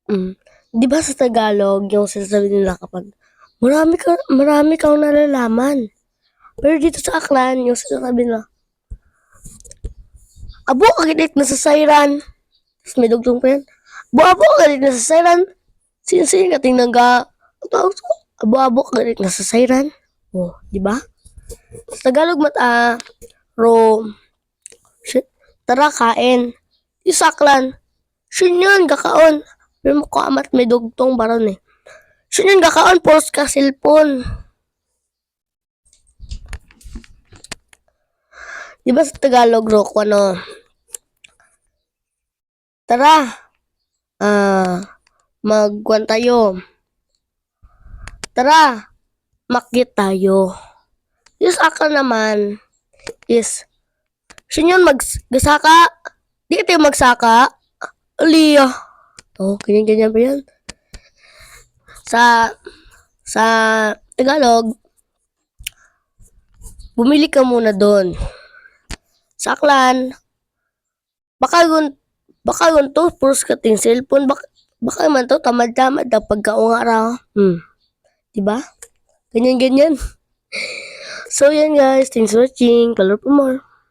'Di ba sa Tagalog yung sinasabi nila kapag marami kang nalalaman. Pero dito sa Aklan yung sinasabi nila, "Abo ka gid nasasayran." Tapos may dugtong pa yan, "Abo ka gid nasasayran. Sin ka tingnan ka abo ka gid nasasayran." Oh, 'di ba? Sa Tagalog ro shit, tara kain. Yung sa Aklan, "Sinyon kakaon." Pero mo ko amat may dugtong baron eh. "Sinyon kakaon puros ka cellphone." Di ba sa Tagalog ro ano, tara, magkuhan tayo. Tara, makyat tayo. Yung sa Aklan naman is, sinyon magsaka. Di tayo magsaka. Aliya. Oh, ganyan pa yan. Sa Tagalog, bumili ka muna doon. Sa Aklan, baka gun to, puros ka ting cellphone, baka man to, tamad-tamad na pagkaunga ra. Diba? Ganyan. So yan guys, thanks for watching. Color for more.